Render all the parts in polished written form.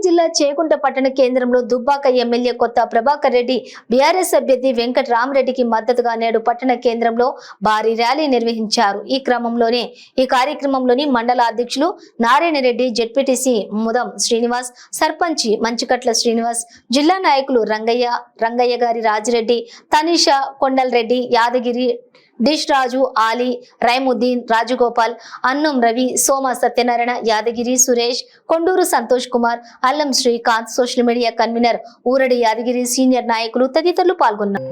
జిల్లా చేగుంట పట్టణ కేంద్రంలో దుబ్బాక ఎమ్మెల్యే కొత్త ప్రభాకర్ రెడ్డి బీఆర్ఎస్ అభ్యర్థి వెంకట రామరెడ్డికి మద్దతుగా నేడు పట్టణ కేంద్రంలో భారీ ర్యాలీ నిర్వహించారు। ఈ కార్యక్రమంలోని మండల అధ్యక్షులు నారాయణ రెడ్డి, జెడ్పీటీసీ ముదం శ్రీనివాస్, సర్పంచి మంచికట్ల శ్రీనివాస్, జిల్లా నాయకులు రంగయ్య గారి రాజిరెడ్డి, తనిషా, కొండల్ రెడ్డి, యాదగిరి, డిష్ రాజు, ఆలీ, రైముద్దీన్, రాజగోపాల్, అన్నం రవి, సోమ Satyanarayana, Yadagiri Suresh, Konduru Santosh Kumar, Allam Srikanth, social media convener Uradi Yadagiri, senior నాయకులు తదితరులు పాల్గొన్నారు।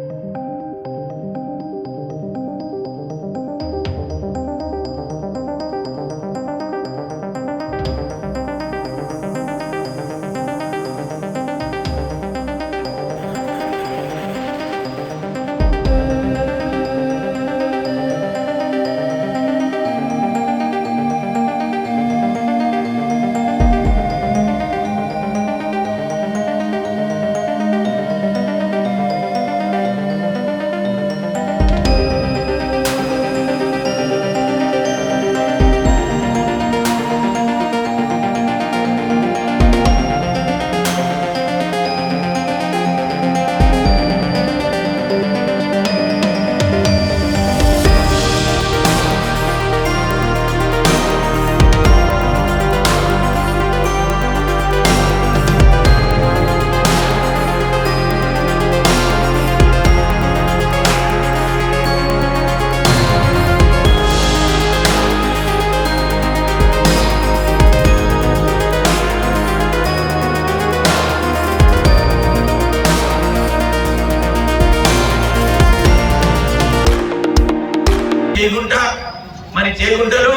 మరి చేగుంటలో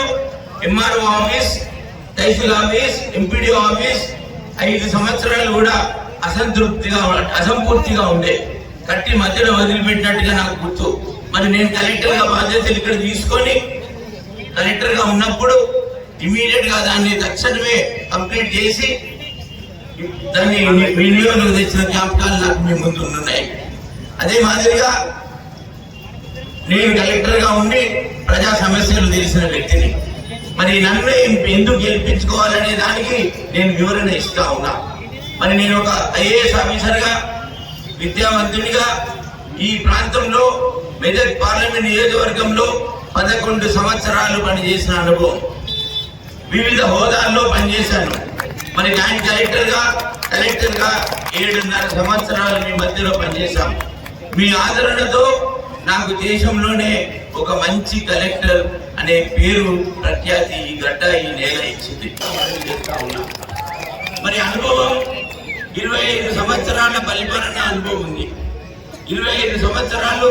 MRO office, tehsil office, MPD office 5 సంవత్సరాలు కూడా అసంపూర్తిగా ఉండే కట్టి మధ్యలో వదిలిపెట్టినట్టుగా నాకు గుర్తు। మరి నేను కలెక్టర్ గా బాధ్యతలు ఇక్కడ తీసుకొని కలెక్టర్ గా ఉన్నప్పుడు ఇమీడియట్ గా దాన్ని తక్షణమే కంప్లీట్ చేసి దాన్ని వినియోగం తెచ్చిన జ్ఞాపకాలు నాకు మీ ముందు ఉన్నాయి। అదే మాదిరిగా నేను కలెక్టర్ గా ఉండి ప్రజా సమస్యలు తెలిసిన వ్యక్తిని, మరి నన్ను ఎందుకు గెలిపించుకోవాలనే దానికి నేను వివరణ ఇస్తా ఉన్నా। మరి నేను ఒక ఐఏఎస్ ఆఫీసర్ గా, విద్యావంతునిగా ఈ ప్రాంతంలో మెదక్ పార్లమెంట్ నియోజకవర్గంలో 11 సంవత్సరాలు పనిచేసిన అనుభవం, వివిధ హోదాల్లో పనిచేశాను। మరి జాయింట్ కలెక్టర్ గా 7.5 సంవత్సరాలు మీ మధ్యలో పనిచేశాం। మీ ఆదరణతో నాకు దేశంలోనే ఒక మంచి కలెక్టర్ అనే పేరు, ప్రఖ్యాతి ఈ గడ్డ, ఈ నేల ఇచ్చింది। మరి అనుభవం 25 సంవత్సరాల పరిపాలన అనుభవం ఉంది। 25 సంవత్సరాలు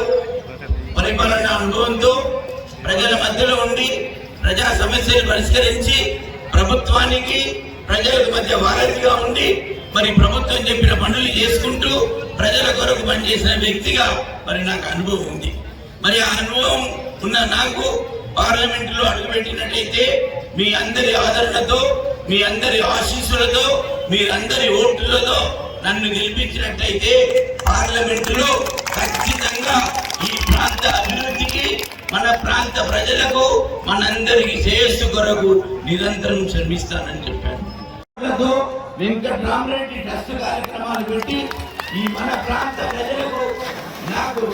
పరిపాలన అనుభవంతో ప్రజల మధ్యలో ఉండి ప్రజా సమస్యలు పరిష్కరించి ప్రభుత్వానికి ప్రజలకు మధ్య వారధిగా ఉండి మరి ప్రభుత్వం చెప్పిన పనులు చేసుకుంటూ ప్రజల కొరకు పనిచేసిన వ్యక్తిగా మరి నాకు అనుభవం ఉంది। మరి ఆ అనుభవం ఉన్న నాకు పార్లమెంటులో అడుగుపెట్టినట్లయితే మీ అందరి ఆదరణతో, మీ అందరి ఆశీస్సులతో, మీరందరి ఓట్లతో నన్ను గెలిపించినట్లయితే పార్లమెంటులో ఖచ్చితంగా ఈ ప్రాంత అభివృద్ధికి, మన ప్రాంత ప్రజలకు, మనందరికి శ్రేయస్సు కొరకు నిరంతరం శ్రమిస్తానని చెప్పాను। వెంకట రామరెడ్డి ట్రస్ట్ కార్యక్రమాలు పెట్టి ఈ మన ప్రాంత ప్రజలకు నాకు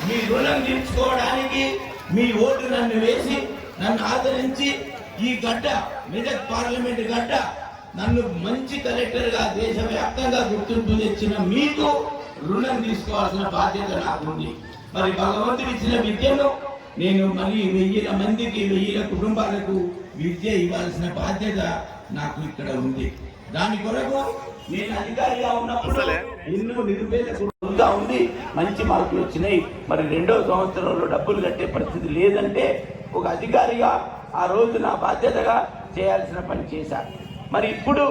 మీ రుణం తీర్చుకోవడానికి మీ ఓటు నన్ను వేసి నన్ను ఆదరించి ఈ గడ్డ, మెదక్ పార్లమెంట్ గడ్డ, నన్ను మంచి కలెక్టర్ గా దేశవ్యాప్తంగా గుర్తింపు తెచ్చిన మీకు రుణం తీసుకోవాల్సిన బాధ్యత నాకుంది। మరి భగవంతుడు ఇచ్చిన విద్యను నేను మరి 1000 మందికి, 1000 కుటుంబాలకు విద్య ఇవ్వాల్సిన బాధ్యత నాకు ఇక్కడ ఉంది। దాని కొరకు నేను అధికారిగా ఉన్నప్పుడు ఎన్నో నిరుపేదగా ఉంది, మంచి మార్కులు వచ్చినాయి। మరి 2వ సంవత్సరంలో డబ్బులు కట్టే పరిస్థితి లేదంటే ఒక అధికారిగా ఆ రోజు నా బాధ్యతగా చేయాల్సిన పని చేశాను। మరి ఇప్పుడు